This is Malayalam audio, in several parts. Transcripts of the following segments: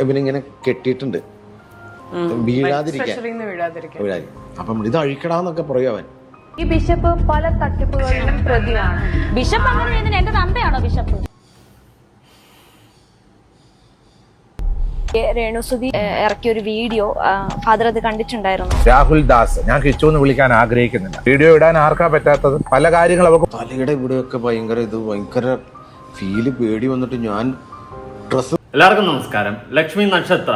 ഇവനിങ്ങനെ കെട്ടിയിട്ടുണ്ട് വീഴാതിരിക്കാൻ. അപ്പം ഇത് അഴിക്കടാന്നൊക്കെ പറയും അവൻ. ഈ ബിഷപ്പ് പല തട്ടിപ്പുകളിലും പ്രതിയാണ്. ബിഷപ്പ് അങ്ങനെ ചെയ്യുന്നതിന് എന്റെ തന്തയാണോ ബിഷപ്പ്? രേണുസുതി ഇറക്കിയ ഒരു വീഡിയോ ഫാദർ അത് കണ്ടിട്ടുണ്ടായിരുന്നു. രാഹുൽ ദാസ്, ഞാൻ കിച്ചു എന്ന് വിളിക്കാൻ ആഗ്രഹിക്കുന്നില്ല. വീഡിയോ ഇടാൻ ആർക്കാ പറ്റാത്തത്? പല കാര്യങ്ങൾ അവർക്ക് തലയുടെ ഇവിടെയൊക്കെ ഭയങ്കര ഫീല് പേടി വന്നിട്ട് ഞാൻ ഡ്രസ്. എല്ലാവർക്കും നമസ്കാരം. ലക്ഷ്മി നക്ഷത്ര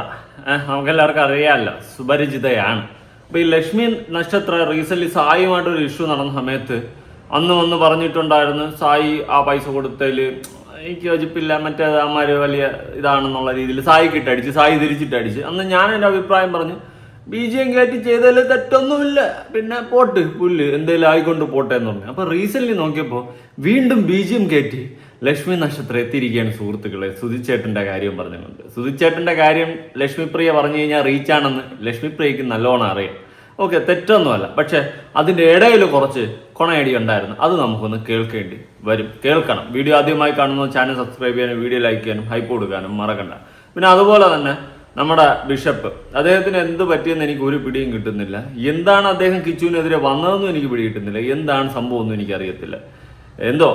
നമുക്കെല്ലാവർക്കും അറിയാമല്ലോ, സുപരിചിതയാണ്. അപ്പൊ ഈ ലക്ഷ്മി നക്ഷത്ര റീസെന്റ് സായിയുമായിട്ടൊരു ഇഷ്യൂ നടന്ന സമയത്ത് അന്ന് വന്ന് പറഞ്ഞിട്ടുണ്ടായിരുന്നു, സായി ആ പൈസ കൊടുത്തതിൽ എനിക്ക് യോജിപ്പില്ല, മറ്റേ അമ്മമാര് വലിയ ഇതാണെന്നുള്ള രീതിയിൽ സായിക്ക് ഇട്ടടിച്ച്, സായി തിരിച്ചിട്ടടിച്ച്. അന്ന് ഞാൻ എൻ്റെ അഭിപ്രായം പറഞ്ഞു, BGM കയറ്റി ചെയ്തതിൽ തെറ്റൊന്നുമില്ല, പിന്നെ പോട്ട് പുല്ല് എന്തേലും ആയിക്കൊണ്ട് പോട്ടെ എന്ന് പറഞ്ഞു. അപ്പൊ റീസെന്റ് നോക്കിയപ്പോൾ വീണ്ടും BGM കയറ്റി ലക്ഷ്മി നക്ഷത്രം എത്തിയിരിക്കുകയാണ് സുഹൃത്തുക്കളെ, സുധിച്ചേട്ടന്റെ കാര്യം പറഞ്ഞുകൊണ്ട്. സുധിച്ചേട്ടന്റെ കാര്യം ലക്ഷ്മിപ്രിയ പറഞ്ഞു കഴിഞ്ഞാൽ റീച്ചാണെന്ന് ലക്ഷ്മിപ്രിയക്ക് നല്ലോണം അറിയാം. ഓക്കെ, തെറ്റൊന്നുമല്ല. പക്ഷെ അതിന്റെ ഇടയിൽ കുറച്ച് കൊണയടി ഉണ്ടായിരുന്നു. അത് നമുക്കൊന്ന് കേൾക്കേണ്ടി വരും, കേൾക്കണം. വീഡിയോ ആദ്യമായി കാണുന്ന ചാനൽ സബ്സ്ക്രൈബ് ചെയ്യാനും വീഡിയോ ലൈക്ക് ചെയ്യാനും ഹൈപ്പ് കൊടുക്കാനും മറക്കണ്ട. പിന്നെ അതുപോലെ തന്നെ നമ്മുടെ ബിഷപ്പ്, അദ്ദേഹത്തിന് എന്ത് പറ്റിയെന്ന് എനിക്ക് ഒരു പിടിയും കിട്ടുന്നില്ല. എന്താണ് അദ്ദേഹം കിച്ചുവിനെതിരെ വന്നതെന്നും എനിക്ക് പിടി കിട്ടുന്നില്ല. എന്താണ് സംഭവം ഒന്നും എനിക്കറിയത്തില്ല. എന്തോ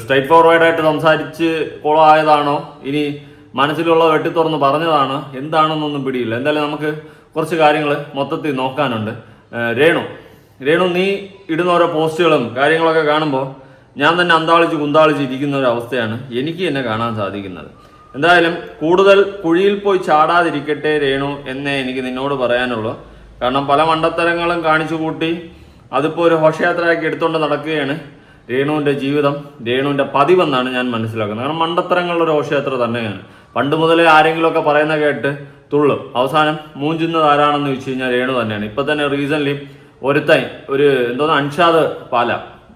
സ്ട്രൈറ്റ് ഫോർവേഡായിട്ട് സംസാരിച്ച് കുളമായതാണോ, ഇനി മനസ്സിലുള്ള വെട്ടി തുറന്ന് പറഞ്ഞതാണോ, എന്താണെന്നൊന്നും പിടിയില്ല. എന്തായാലും നമുക്ക് കുറച്ച് കാര്യങ്ങൾ മൊത്തത്തിൽ നോക്കാനുണ്ട്. രേണു നീ ഇടുന്ന ഓരോ പോസ്റ്റുകളും കാര്യങ്ങളൊക്കെ കാണുമ്പോൾ ഞാൻ തന്നെ അന്താളിച്ച് കുന്താളിച്ച് ഇരിക്കുന്ന ഒരു അവസ്ഥയാണ് എനിക്ക് എന്നെ കാണാൻ സാധിക്കുന്നത്. എന്തായാലും കൂടുതൽ കുഴിയിൽ പോയി ചാടാതിരിക്കട്ടെ രേണു എന്നേ എനിക്ക് നിന്നോട് പറയാനുള്ളൂ. കാരണം പല മണ്ടത്തരങ്ങളും കാണിച്ചു കൂട്ടി അതിപ്പോൾ ഒരു ഘോഷയാത്രയാക്കി എടുത്തുകൊണ്ട് നടക്കുകയാണ് രേണുവിൻ്റെ ജീവിതം, രേണുവിൻ്റെ പതിവെന്നാണ് ഞാൻ മനസ്സിലാക്കുന്നത്. കാരണം മണ്ടത്തരങ്ങളുടെ ഒരു ഘോഷയാത്ര തന്നെയാണ്. പണ്ട് മുതലേ ആരെങ്കിലുമൊക്കെ പറയുന്ന കേട്ട് തുള്ളും, അവസാനം മൂഞ്ചുന്നത് ആരാണെന്ന് ചോദിച്ചു കഴിഞ്ഞാൽ രേണു തന്നെയാണ്. ഇപ്പൊ തന്നെ റീസെന്റ് ഒരുത്തൻ അൻഷാദ് പാല,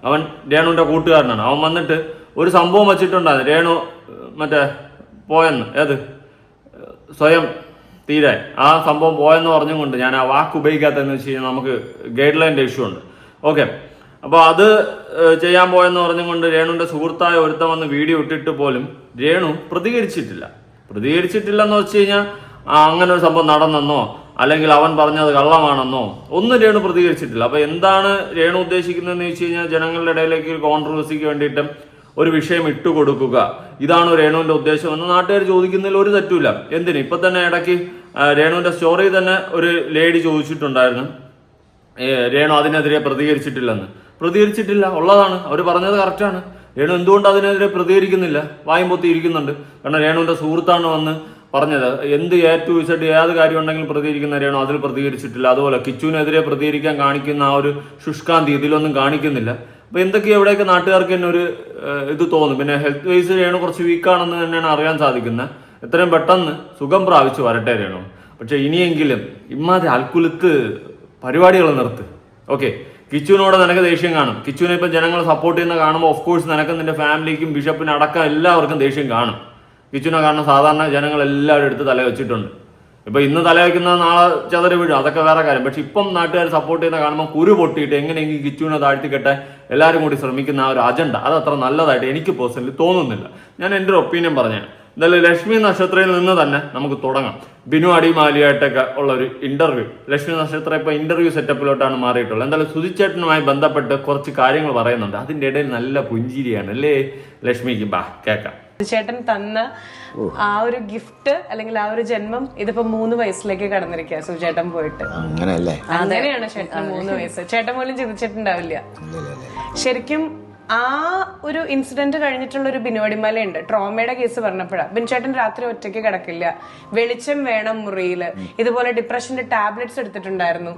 അവൻ രേണുവിന്റെ കൂട്ടുകാരനാണ്. അവൻ വന്നിട്ട് ഒരു സംഭവം വെച്ചിട്ടുണ്ടായിരുന്നു, രേണു മറ്റേ പോയെന്ന്, ഏത് സ്വയം തീരാൻ ആ സംഭവം പോയെന്ന് പറഞ്ഞുകൊണ്ട് ഞാൻ ആ വാക്ക് ഉപയോഗിക്കാത്തതെന്ന് വെച്ച് കഴിഞ്ഞാൽ നമുക്ക് ഗൈഡ് ലൈൻ്റെ ഇഷ്യൂ ഉണ്ട്. ഓക്കെ, അപ്പോൾ അത് ചെയ്യാൻ പോയെന്ന് പറഞ്ഞുകൊണ്ട് രേണുവിന്റെ സുഹൃത്തായ ഒരുത്തൻ വന്ന് വീഡിയോ ഇട്ടിട്ട് പോലും രേണു പ്രതികരിച്ചിട്ടില്ലെന്ന് വെച്ച് കഴിഞ്ഞാൽ അങ്ങനെ ഒരു സംഭവം നടന്നെന്നോ അല്ലെങ്കിൽ അവൻ പറഞ്ഞത് കള്ളമാണെന്നോ ഒന്നും രേണു പ്രതികരിച്ചിട്ടില്ല. അപ്പൊ എന്താണ് രേണു ഉദ്ദേശിക്കുന്നതെന്ന് വെച്ച് കഴിഞ്ഞാൽ ജനങ്ങളുടെ ഇടയിലേക്ക് ഒരു കോൺട്രവേഴ്സിക്ക് വേണ്ടിയിട്ട് ഒരു വിഷയം ഇട്ടുകൊടുക്കുക, ഇതാണ് രേണുവിന്റെ ഉദ്ദേശം എന്ന് നാട്ടുകാർ ചോദിക്കുന്നതിൽ ഒരു തെറ്റുമില്ല. എന്തിന് ഇപ്പൊ തന്നെ ഇടയ്ക്ക് രേണുവിന്റെ സ്റ്റോറി തന്നെ ഒരു ലേഡി ചോദിച്ചിട്ടുണ്ടായിരുന്നു, രേണു അതിനെതിരെ പ്രതികരിച്ചിട്ടില്ല, ഉള്ളതാണ്, അവർ പറഞ്ഞത് കറക്റ്റാണ്. രേണു എന്തുകൊണ്ട് അതിനെതിരെ പ്രതികരിക്കുന്നില്ല? വായും പൊത്തി ഇരിക്കുന്നുണ്ട്. കാരണം രേണുവിന്റെ സുഹൃത്താണ് വന്ന് പറഞ്ഞത്, എന്ത് A to Z ഏത് കാര്യം ഉണ്ടെങ്കിലും പ്രതികരിക്കുന്ന രേണു അതിൽ പ്രതികരിച്ചിട്ടില്ല. അതുപോലെ കിച്ചുവിനെതിരെ പ്രതികരിക്കാൻ കാണിക്കുന്ന ആ ഒരു ശുഷ്കാന്തി ഇതിലൊന്നും കാണിക്കുന്നില്ല. അപ്പൊ എന്തൊക്കെയോ എവിടെയൊക്കെ നാട്ടുകാർക്ക് തന്നെ ഒരു ഇത് തോന്നും. പിന്നെ ഹെൽത്ത് വൈസ് രേണു കുറച്ച് വീക്കാണെന്ന് തന്നെയാണ് അറിയാൻ സാധിക്കുന്നത്. എത്രയും പെട്ടെന്ന് സുഖം പ്രാപിച്ചു വരട്ടെ രേണു. പക്ഷെ ഇനിയെങ്കിലും ഇമ്മാതിരി അൽക്കുലത്ത് പരിപാടികൾ നിർത്ത്. ഓക്കെ, കിച്ചുവിനോട് നിനക്ക് ദേഷ്യം കാണും. കിച്ചുവിനെ ഇപ്പം ജനങ്ങൾ സപ്പോർട്ട് ചെയ്യുന്ന കാണുമ്പോൾ ഓഫ് കോഴ്സ് നിനക്കും നിന്റെ ഫാമിലിക്കും ബിഷപ്പിന് അടക്കം എല്ലാവർക്കും ദേഷ്യം കാണും. കിച്ചുവിനെ കാരണം സാധാരണ ജനങ്ങൾ എല്ലാവരും എടുത്ത് തല വെച്ചിട്ടുണ്ട്. ഇപ്പൊ ഇന്ന് തല വയ്ക്കുന്ന നാളെ ചതറ് വീഴും, അതൊക്കെ വേറെ കാര്യം. പക്ഷെ ഇപ്പം നാട്ടുകാർ സപ്പോർട്ട് ചെയ്യുന്ന കാണുമ്പോൾ കുരു പൊട്ടിയിട്ട് എങ്ങനെയെങ്കിലും കിച്ചുവിനെ താഴ്ത്തിക്കെട്ടാൻ എല്ലാവരും കൂടി ശ്രമിക്കുന്ന ആ ഒരു അജണ്ട അത് അത്ര നല്ലതായിട്ട് എനിക്ക് പേഴ്സണലി തോന്നുന്നില്ല. ഞാൻ എൻ്റെ ഒരു ഒപ്പീനിയൻ പറഞ്ഞാണ്. എന്തായാലും ലക്ഷ്മി നക്ഷത്രയിൽ നിന്ന് തന്നെ നമുക്ക് തുടങ്ങാം. ബിനു അടിമാലിയായിട്ടൊക്കെ ഉള്ള ഒരു ഇന്റർവ്യൂ. ലക്ഷ്മി നക്ഷത്രം ഇപ്പൊ ഇന്റർവ്യൂ സെറ്റപ്പിലോട്ടാണ് മാറിയിട്ടുള്ളത്. എന്തായാലും സുധിച്ചേട്ടനുമായി ബന്ധപ്പെട്ട് കുറച്ച് കാര്യങ്ങൾ പറയുന്നുണ്ട്. അതിന്റെ ഇടയിൽ നല്ല പുഞ്ചിരിയാണ് അല്ലേ ലക്ഷ്മിക്ക്. ബാ കേക്കാം. ചേട്ടൻ തന്ന ആ ഒരു ഗിഫ്റ്റ് അല്ലെങ്കിൽ ആ ഒരു ജന്മം ഇതിപ്പോ 3 വയസ്സിലേക്ക് കടന്നിരിക്കുക. സുചേട്ടൻ പോയിട്ട് അങ്ങനെയാണ് ചേട്ടന് 3 വയസ്സ്. ചേട്ടൻ പോലും ചിന്തിച്ചിട്ടുണ്ടാവില്ല. ശരിക്കും ആ ഒരു ഇൻസിഡന്റ് കഴിഞ്ഞിട്ടുള്ള ഒരു ബിനുവടിമലയുണ്ട്. ട്രോമയുടെ കേസ് പറഞ്ഞപ്പോഴാണ് ബിൻചേട്ടൻ രാത്രി ഒറ്റയ്ക്ക് കിടക്കില്ല, വെളിച്ചം വേണം മുറിയില്. ഇതുപോലെ ഡിപ്രഷന്റെ ടാബ്ലറ്റ്സ് എടുത്തിട്ടുണ്ടായിരുന്നു.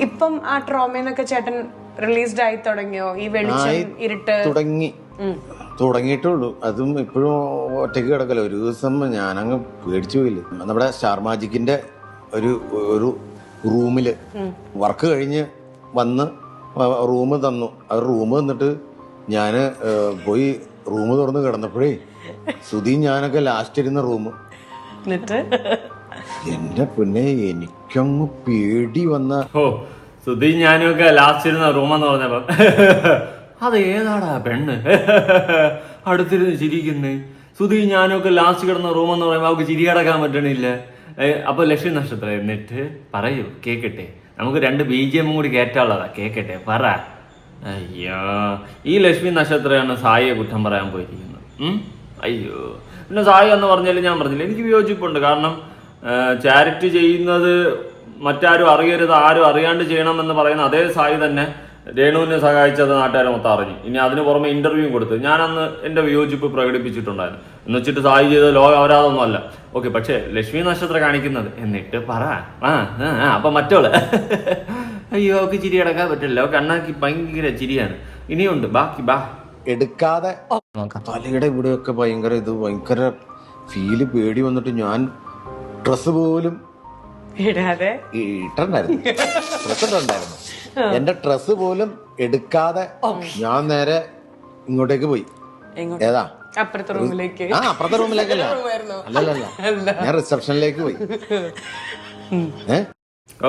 ഇപ്പം ആ ട്രോമയെന്നൊക്കെ ചേട്ടൻ റിലീസ്ഡ് ആയി തുടങ്ങിയോ? ഈ വെളിച്ചം ഇരുട്ട് തുടങ്ങിയിട്ടുള്ളൂ. അതും ഇപ്പോഴും ഒറ്റയ്ക്ക് കിടക്കല്ലോ. ഒരു ദിവസം ഞാനങ്ങ് പേടിച്ചു പോയില്ലേ. നമ്മുടെ സ്റ്റാർ മാജിക്കിന്റെ ഒരു റൂമില് വർക്ക് കഴിഞ്ഞ് വന്ന് റൂം തന്നു. ആ റൂം തന്നിട്ട് ഞാന് പോയി റൂം തുറന്ന് കിടന്നപ്പോഴേ സുധി ഞാനൊക്കെ ലാസ്റ്റ് ഇരുന്ന റൂം. എന്റെ പിന്നെ എനിക്കങ്ങ് പേടി വന്ന. സുധി ഞാനൊക്കെ ലാസ്റ്റ് ഇരുന്ന റൂമെന്ന് പറഞ്ഞപ്പോ അത് ഏതാടാ പെണ്ണ് അടുത്തിരുന്ന് ചിരിക്കുന്നേ, സുധി ഞാനൊക്കെ ലാസ്റ്റ് കിടന്ന റൂമെന്ന് പറയുമ്പോൾ അവൾക്ക് ചിരി അടക്കാൻ പറ്റണില്ല. അപ്പൊ ലക്ഷ്മി നക്ഷത്രം എന്നിട്ട് പറയൂ, കേക്കട്ടെ, നമുക്ക് 2 BGM കൂടി കേറ്റാനുള്ളതാ, കേക്കട്ടെ, പറ. അയ്യോ, ഈ ലക്ഷ്മി നക്ഷത്രമാണ് സായിയെ കുറ്റം പറയാൻ പോയിരിക്കുന്നത്. അയ്യോ, പിന്നെ സായി എന്ന് പറഞ്ഞാൽ ഞാൻ പറഞ്ഞില്ല, എനിക്ക് വിയോജിപ്പുണ്ട്. കാരണം ചാരിറ്റി ചെയ്യുന്നത് മറ്റാരും അറിയരുത്, ആരും അറിയാണ്ട് ചെയ്യണമെന്ന് പറയുന്ന അതേ സായി തന്നെ രേണുവിനെ സഹായിച്ചത് നാട്ടുകാരെ മൊത്തം അറിഞ്ഞു. ഇനി അതിന് പുറമെ ഇന്റർവ്യൂ കൊടുത്ത് ഞാൻ അന്ന് എന്റെ വിയോജിപ്പ് പ്രകടിപ്പിച്ചിട്ടുണ്ടായിരുന്നു. എന്ന് വെച്ചിട്ട് സായി ചെയ്ത ലോക അപരാധമൊന്നും അല്ല. ഓക്കെ, പക്ഷെ ലക്ഷ്മി നക്ഷത്രം കാണിക്കുന്നത് എന്നിട്ട് പറ. അപ്പൊ മറ്റോള് അയ്യോ, ഒക്കെ ചിരി അടക്കാൻ പറ്റില്ല, കണ്ണാക്കി ഭയങ്കര ചിരിയാണ്. ഇനിയുണ്ട് ബാക്കി, ബാ. എടുക്കാതെ തലയുടെ ഇവിടെയൊക്കെ ഭയങ്കര ഫീല്, പേടി വന്നിട്ട് ഞാൻ ഡ്രസ് പോലും ഇട്ടുണ്ടായിരുന്നു. എന്റെ ഡ്രസ് പോലും എടുക്കാതെ ഞാൻ നേരെ ഇങ്ങോട്ടേക്ക് പോയി. ഏതാ? അപ്പുറത്തെ റൂമിലേക്ക്. അപ്പുറത്തെ റൂമിലേക്കല്ല, അല്ലല്ല, ഞാൻ റിസപ്ഷനിലേക്ക് പോയി.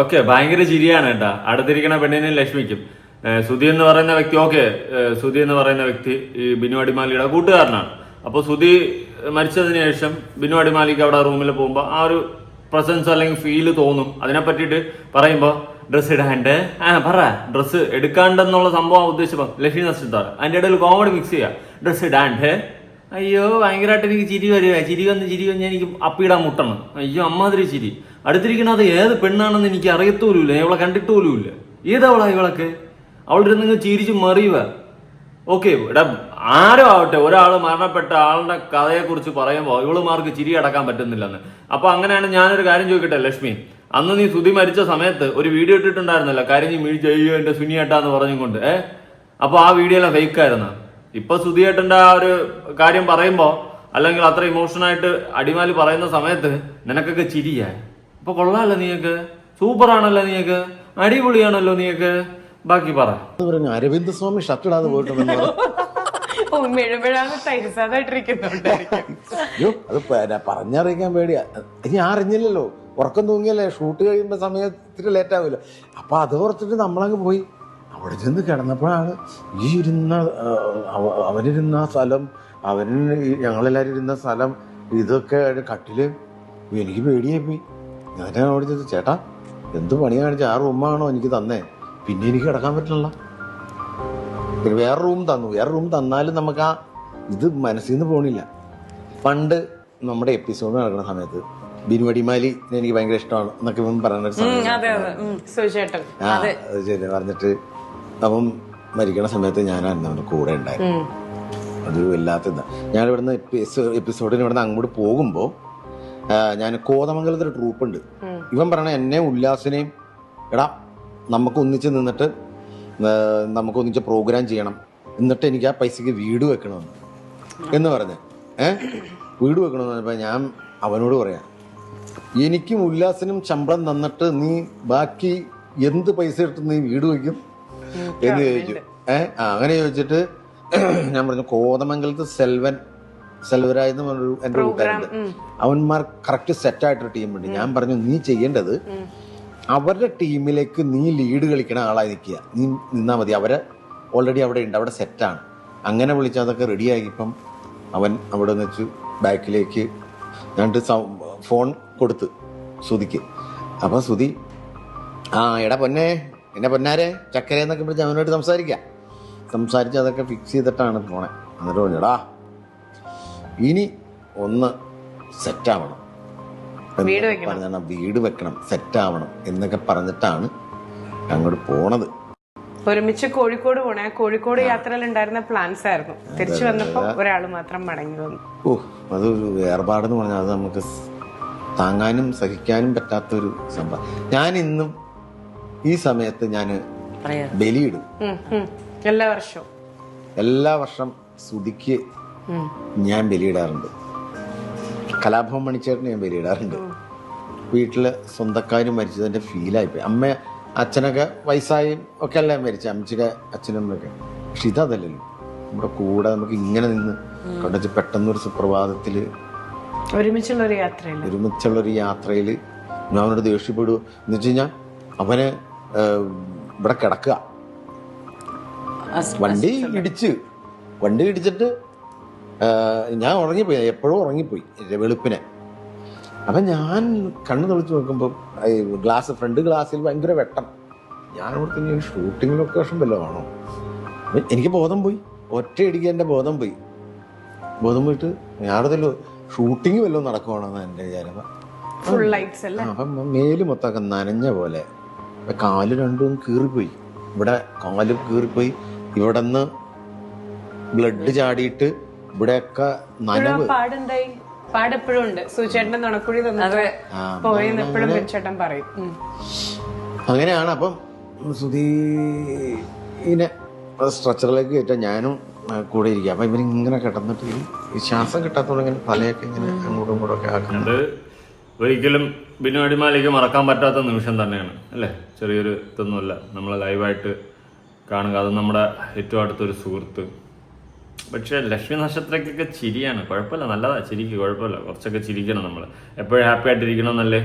ഓക്കെ, ഭയങ്കര ചിരിയാണ് കേട്ടാ. അടുത്തിരിക്കണ പെണ്ണിനും ലക്ഷ്മിക്കും. സുധി എന്ന് പറയുന്ന വ്യക്തി, സുധി എന്ന് പറയുന്ന വ്യക്തി ഈ ബിനു അടിമാലിയുടെ കൂട്ടുകാരനാണ്. അപ്പൊ സുധി മരിച്ചതിന് ശേഷം ബിനു അടിമാലിക്ക് അവിടെ റൂമിൽ പോകുമ്പോ ആ ഒരു പ്രസൻസ് അല്ലെങ്കിൽ ഫീല് തോന്നും. അതിനെ പറ്റിയിട്ട് പറയുമ്പോ ഡ്രസ്സ് ഇടാണ്ട് പറ, ഡ്രസ്സ് എടുക്കാണ്ടെന്നുള്ള സംഭവം ഉദ്ദേശിച്ചപ്പോ ലക്ഷ്മി നക്ഷത്രം അതിന്റെ ഇടയിൽ കോമഡി മിക്സ് ചെയ്യാം. ഡ്രസ്സ് ഇടാണ്ട് അയ്യോ ഭയങ്കരമായിട്ട് എനിക്ക് ചിരി വരിക, ചിരി വന്ന് എനിക്ക് അപ്പിടാൻ മുട്ടണം. അയ്യോ അമ്മാതിരി ചിരി. അടുത്തിരിക്കണത് ഏത് പെണ്ണാണെന്ന് എനിക്ക് അറിയത്തോലുമില്ല, ഇവളെ കണ്ടിട്ട് പോലുമില്ല. ഏതവളാ ഇവളൊക്കെ? അവളുടെ നിങ്ങൾ ചിരിച്ച് മറിയുക. ഓക്കെ, ഇവിടെ ആരോ ആവട്ടെ, ഒരാള് മരണപ്പെട്ട ആളുടെ കഥയെ കുറിച്ച് പറയുമ്പോൾ ഇവളുമാർക്ക് ചിരി അടക്കാൻ പറ്റുന്നില്ലെന്ന്. അപ്പൊ അങ്ങനെയാണ് ഞാനൊരു കാര്യം ചോദിക്കട്ടെ ലക്ഷ്മി, അന്ന് നീ സുധി മരിച്ച സമയത്ത് ഒരു വീഡിയോ ഇട്ടിട്ടുണ്ടായിരുന്നല്ലോ, കരഞ്ഞ് വീഴ്ച അയ്യോ എന്റെ സുനിയേട്ടാന്ന് പറഞ്ഞുകൊണ്ട്. അപ്പൊ ആ വീഡിയോ എല്ലാം ഫേക്ക് ആയിരുന്നു. ഇപ്പൊ സുധിയേട്ടന്റെ ആ ഒരു കാര്യം പറയുമ്പോ അല്ലെങ്കിൽ അത്ര ഇമോഷണായിട്ട് അടിമാലി പറയുന്ന സമയത്ത് നിനക്കൊക്കെ ചിരിയായി. അപ്പൊ കൊള്ളാമല്ലോ, നീയൊക്കെ സൂപ്പറാണല്ലോ, നീയൊക്കെ അടിപൊളിയാണല്ലോ, നീയൊക്കെ. ബാക്കി പറ. അരവിന്ദ് സ്വാമി ഷർട്ട് ഇടാതെ പോയിട്ടുണ്ടെന്ന് അയ്യോ, അത് പറഞ്ഞറിയിക്കാൻ പേടിയാ. ഇനി അറിഞ്ഞില്ലല്ലോ, ഉറക്കം തൂങ്ങിയല്ലേ, ഷൂട്ട് കഴിയുമ്പോ സമയത്തിന് ലേറ്റ് ആവുമല്ലോ. അപ്പൊ അത് ഓർത്തിട്ട് നമ്മളങ്ങ് പോയി. അവിടെ ചെന്ന് കിടന്നപ്പോഴാണ് അവനിരുന്ന സ്ഥലം, ഞങ്ങളെല്ലാരും ഇരുന്ന സ്ഥലം, ഇതൊക്കെ കട്ടില്. എനിക്ക് പേടിയായി പോയി. ഞാൻ അവിടെ ചെന്ന്, ചേട്ടാ എന്ത് പണി കാണിച്ച, ആ റൂമാണോ എനിക്ക് തന്നേ? പിന്നെ എനിക്ക് കിടക്കാൻ പറ്റില്ല. പിന്നെ വേറെ റൂം തന്നാലും നമുക്ക് ആ ഇത് മനസ്സിൽ നിന്ന് പോണില്ല. പണ്ട് നമ്മുടെ എപ്പിസോഡ് നടക്കുന്ന സമയത്ത് ബിനു അടിമാലി എനിക്ക് ഭയങ്കര ഇഷ്ടമാണ് എന്നൊക്കെ പറയുന്ന ശരി പറഞ്ഞിട്ട് അവൻ മരിക്കണ സമയത്ത് ഞാനായിരുന്നു അവന്റെ കൂടെ ഉണ്ടായിരുന്നു. അത് വല്ലാത്ത ഞാൻ ഇവിടുന്ന് എപ്പിസോഡിന് ഇവിടുന്ന് അങ്ങോട്ട് പോകുമ്പോ ഞാൻ കോതമംഗലത്തൊരു ട്രൂപ്പുണ്ട്. ഇവൻ പറയണ എന്നെ ഉല്ലാസിനെയും, എടാ നമുക്ക് ഒന്നിച്ച് നിന്നിട്ട് നമുക്ക് ഒന്നിച്ച് പ്രോഗ്രാം ചെയ്യണം, എന്നിട്ട് എനിക്ക് ആ പൈസക്ക് വീട് വെക്കണമെന്ന് എന്ന് പറഞ്ഞ് വീട് വെക്കണമെന്ന് പറഞ്ഞപ്പോ ഞാൻ അവനോട് പറയാം, എനിക്കും ഉല്ലാസിനും ശമ്പളം തന്നിട്ട് നീ ബാക്കി എന്ത് പൈസ എടുത്ത് നീ വീട് വെക്കും എന്ന് ചോദിച്ചു. അങ്ങനെ ചോദിച്ചിട്ട് ഞാൻ പറഞ്ഞു, കോതമംഗലത്ത് സെൽവരാജ് എന്ന് പറഞ്ഞൊരു എന്റെ കൂട്ടുകാരുണ്ട്, അവന്മാർ കറക്റ്റ് സെറ്റായിട്ടൊരു ടീമുണ്ട്. ഞാൻ പറഞ്ഞു, നീ ചെയ്യേണ്ടത് അവരുടെ ടീമിലേക്ക് നീ ലീഡ് കളിക്കണ ആളായി നിൽക്കുക, നീ നിന്നാ മതി. അവര് ഓൾറെഡി അവിടെ ഉണ്ട്, അവിടെ സെറ്റാണ്. അങ്ങനെ വിളിച്ച് അതൊക്കെ റെഡിയാക്കിയപ്പം അവൻ അവിടെ വെച്ച് ബാക്കിലേക്ക് ഞാൻ ഫോൺ കൊടുത്ത് സുധിക്ക്. അപ്പൊ സുധി എടാ പൊന്നെ, എന്നെ പൊന്നാരെ ചക്കര എന്നൊക്കെ വിളിച്ച് അവനോട് സംസാരിച്ച് അതൊക്കെ ഫിക്സ് ചെയ്തിട്ടാണ് പോണേ. എന്നിട്ട് പറഞ്ഞടാ ഇനി ഒന്ന് സെറ്റാവണം, വീട് വെക്കണം, സെറ്റാവണം എന്നൊക്കെ പറഞ്ഞിട്ടാണ് അങ്ങോട്ട് പോണത്. ഒരുമിച്ച് കോഴിക്കോട് പോണേ. കോഴിക്കോട് യാത്രയിൽ ഉണ്ടായിരുന്ന പ്ലാൻസ് ആയിരുന്നു. തിരിച്ചു വന്നപ്പോ ഒരാള് മാത്രം മടങ്ങി വന്നു. അതൊരു വേർപാടെന്ന് പറഞ്ഞാൽ അത് നമുക്ക് താങ്ങാനും സഹിക്കാനും പറ്റാത്തൊരു സംഭവം. ഞാൻ ഇന്നും ഈ സമയത്ത് ഞാൻ ബലിയിടും. എല്ലാ വർഷം സുധിക്ക് ഞാൻ ബലിയിടാറുണ്ട്. കലാഭവൻ മണിച്ചേട്ടന് ഞാൻ ബലിയിടാറുണ്ട്. വീട്ടില് സ്വന്തക്കാരും മരിച്ചതിന്റെ ഫീലായിപ്പോയി. അച്ഛനൊക്കെ വയസ്സായി ഒക്കെ അല്ലേ മരിച്ച, അമ്മച്ചിയുടെ അച്ഛനമ്മയൊക്കെ. പക്ഷെ ഇതല്ലല്ലോ, നമ്മുടെ കൂടെ നമുക്ക് ഇങ്ങനെ നിന്ന് കണ്ടു പെട്ടെന്നൊരു സുപ്രഭാതത്തില് ഒരുമിച്ചുള്ളൊരു യാത്രയില് ഞാൻ അവനോട് ദേഷ്യപ്പെടുക എന്ന് വെച്ച് കഴിഞ്ഞാൽ അവന് ഇവിടെ കിടക്കുക, വണ്ടി ഇടിച്ചിട്ട് ഞാൻ ഉറങ്ങിപ്പോയി, എപ്പോഴും ഉറങ്ങിപ്പോയി വെളുപ്പിനെ. അപ്പം ഞാൻ കണ്ണ് തെളിച്ച് നോക്കുമ്പോൾ ഫ്രണ്ട് ഗ്ലാസ്സിൽ ഭയങ്കര വെട്ടം. ഞാൻ ഓർത്ത് ഇനി ഷൂട്ടിംഗ് ലൊക്കേഷൻ വല്ലതും ആണോ. എനിക്ക് ബോധം പോയി, ഒറ്റയടിക്ക് എൻ്റെ ബോധം പോയി. ബോധം പോയിട്ട് ഞാനതല്ലോ ഷൂട്ടിങ് വല്ലതും നടക്കുവാണെന്ന് എൻ്റെ വിചാരം. അപ്പം മേല് മൊത്തമൊക്കെ നനഞ്ഞ പോലെ, കാല് രണ്ടും കീറിപ്പോയി. ഇവിടെ കാല് കീറിപ്പോയി, ഇവിടെ നിന്ന് ബ്ലഡ് ചാടിയിട്ട് ഇവിടെയൊക്കെ നനവ്. പാടെപ്പോഴും ഉണ്ട്. സുചേട്ടന്റെ നുണക്കുഴി പോയെന്ന് എപ്പോഴും ചേട്ടൻ പറയും. അങ്ങനെയാണ്. അപ്പം സുധീനെ സ്ട്രെച്ചറിലേക്ക് കയറ്റാൻ ഞാനും കൂടെ ഇരിക്കുക. അപ്പം ഇവനിങ്ങനെ കിടന്നിട്ട് ഈ ശ്വാസം കിട്ടാത്തോടെ ഇങ്ങനെ തലയൊക്കെ ഇങ്ങനെ അങ്ങോട്ടും ഇങ്ങോട്ടും ഒക്കെ ആക്കുന്നത് ഒരിക്കലും ബിനു അടിമാലിക്ക് മറക്കാൻ പറ്റാത്ത നിമിഷം തന്നെയാണ് അല്ലേ. ചെറിയൊരു ഇതൊന്നുമല്ല, നമ്മൾ ലൈവായിട്ട് കാണുക. അത് നമ്മുടെ ഏറ്റവും അടുത്തൊരു സുഹൃത്ത്. പക്ഷേ ലക്ഷ്മി നക്ഷത്രക്കൊക്കെ ചിരിയാണ്, കുഴപ്പമില്ല, നല്ലതാ, ചിരിക്ക്, കുഴപ്പമില്ല. കുറച്ചൊക്കെ ചിരിക്കണം നമ്മൾ, എപ്പോഴും ഹാപ്പി ആയിട്ടിരിക്കണം എന്നല്ലേ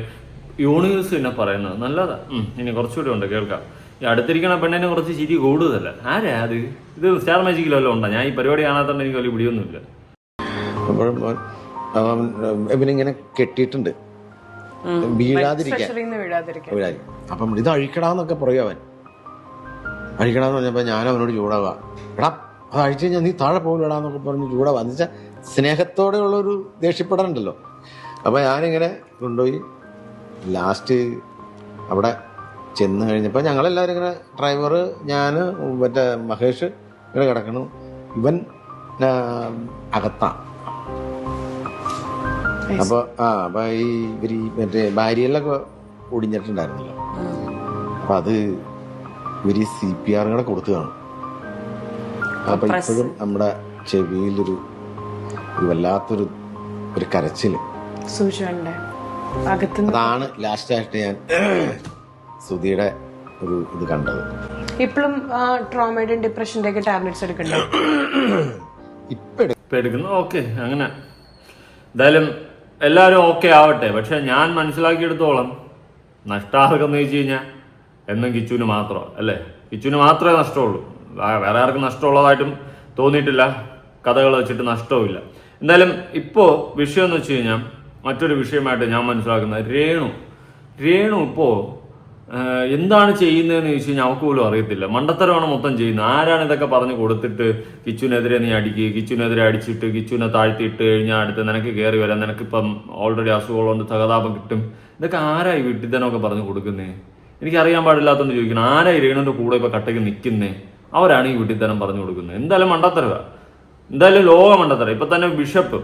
യൂണിവേഴ്സ് തന്നെ പറയുന്നത്. നല്ലതാ. ഇനി കുറച്ചുകൂടി ഉണ്ട് കേൾക്കാം. ഈ അടുത്തിരിക്കണ പെണ്ണിന് കുറച്ച് ചിരി കൂടുതലല്ല. ആരാ അത്? ഇത് സ്റ്റാർ മാജിക്കിലോ വല്ലതും ഉണ്ടോ? ഞാൻ ഈ പരിപാടി കാണാത്തോണ്ട് എനിക്ക് വലിയ പിടിയൊന്നുമില്ല. ഇവനിങ്ങനെ കെട്ടിയിട്ടുണ്ട് വീഴാതിരിക്കാൻ. അപ്പം ഇത് അഴിക്കടാന്നൊക്കെ പറയും അവൻ. അഴിക്കടാന്ന് പറഞ്ഞപ്പോ ഞാൻ അവനോട് ചൂടാവാ, എടാ അത് അഴിച്ചു കഴിഞ്ഞാൽ നീ താഴെ പോകില്ലടാന്നൊക്കെ പറഞ്ഞ് ചൂടാവാ. എന്ന് വെച്ചാൽ സ്നേഹത്തോടെ ഉള്ളൊരു ദേഷ്യപ്പെടാറുണ്ടല്ലോ. അപ്പൊ ഞാനിങ്ങനെ കൊണ്ടുപോയി ലാസ്റ്റ് അവിടെ ചെന്ന് കഴിഞ്ഞപ്പോൾ ഞങ്ങളെല്ലാവരും ഇങ്ങനെ, ഡ്രൈവർ, ഞാൻ, മറ്റേ മഹേഷ് ഇങ്ങനെ കിടക്കണം. ഇവൻ അകത്താ. അപ്പൊ ഈ ഇവര് മറ്റേ ഭാര്യയിലൊക്കെ ഒടിഞ്ഞിട്ടുണ്ടായിരുന്നല്ലോ. അപ്പൊ അത് ഇവര് CPR കൂടെ കൊടുത്തു കാണും. അപ്പൊ ഇപ്പോഴും നമ്മുടെ ചെവിയിലൊരു വല്ലാത്തൊരു കരച്ചില്. അതാണ് ലാസ്റ്റായിട്ട് ഞാൻ സുധിയുടെ ഒരു ഇത് കണ്ടത്. ഇപ്പോഴും ട്രോമയുടെയും ഡിപ്രഷന്റെ ഒക്കെ ടാബ്ലറ്റ്സ് എടുക്കണ്ടോ? ഇപ്പൊ എടുക്കുന്നു. ഓക്കെ, അങ്ങനെ എന്തായാലും എല്ലാവരും ഓക്കെ ആവട്ടെ. പക്ഷെ ഞാൻ മനസ്സിലാക്കിയെടുത്തോളം നഷ്ടാർക്കെന്ന് ചോദിച്ചു കഴിഞ്ഞാൽ എന്നും കിച്ചുവിന് മാത്രം അല്ലേ. കിച്ചുവിന് മാത്രമേ നഷ്ടമുള്ളൂ, വേറെ ആർക്കും നഷ്ടമുള്ളതായിട്ടും തോന്നിയിട്ടില്ല. കഥകൾ വെച്ചിട്ട് നഷ്ടവുമില്ല. എന്തായാലും ഇപ്പോൾ വിഷയം എന്ന് വെച്ച് കഴിഞ്ഞാൽ മറ്റൊരു വിഷയമായിട്ട് ഞാൻ മനസ്സിലാക്കുന്നത് രേണു ഇപ്പോൾ എന്താണ് ചെയ്യുന്നതെന്ന് ചോദിച്ചു കഴിഞ്ഞാൽ അവൾക്ക് പോലും അറിയത്തില്ല. മണ്ടത്തരമാണ് മൊത്തം ചെയ്യുന്നത്. ആരാണ് ഇതൊക്കെ പറഞ്ഞു കൊടുത്തിട്ട് കിച്ചുവിനെതിരെ നീ അടിക്കുക, കിച്ചുവിനെതിരെ അടിച്ചിട്ട് കിച്ചുവിനെ താഴ്ത്തിയിട്ട് കഴിഞ്ഞാൽ അടുത്ത് നിനക്ക് കയറി വരാം, നിനക്കിപ്പം ഓൾറെഡി അസുഖമുള്ളതുകൊണ്ട് സഹതാപം കിട്ടും. ഇതൊക്കെ ആരായി വീട്ടിത്തനമൊക്കെ പറഞ്ഞു കൊടുക്കുന്നേ? എനിക്കറിയാൻ പാടില്ലാത്തതുകൊണ്ട് ചോദിക്കണം. ആരായി രേണുവിൻ്റെ കൂടെ ഇപ്പോൾ കട്ടയ്ക്ക് നിൽക്കുന്നേ? അവരാണ് ഈ വീട്ടിത്തനം പറഞ്ഞു കൊടുക്കുന്നത്. എന്തായാലും മണ്ടത്തരമാണ്, എന്തായാലും ലോക മണ്ടത്തരം. ഇപ്പം തന്നെ ബിഷപ്പ്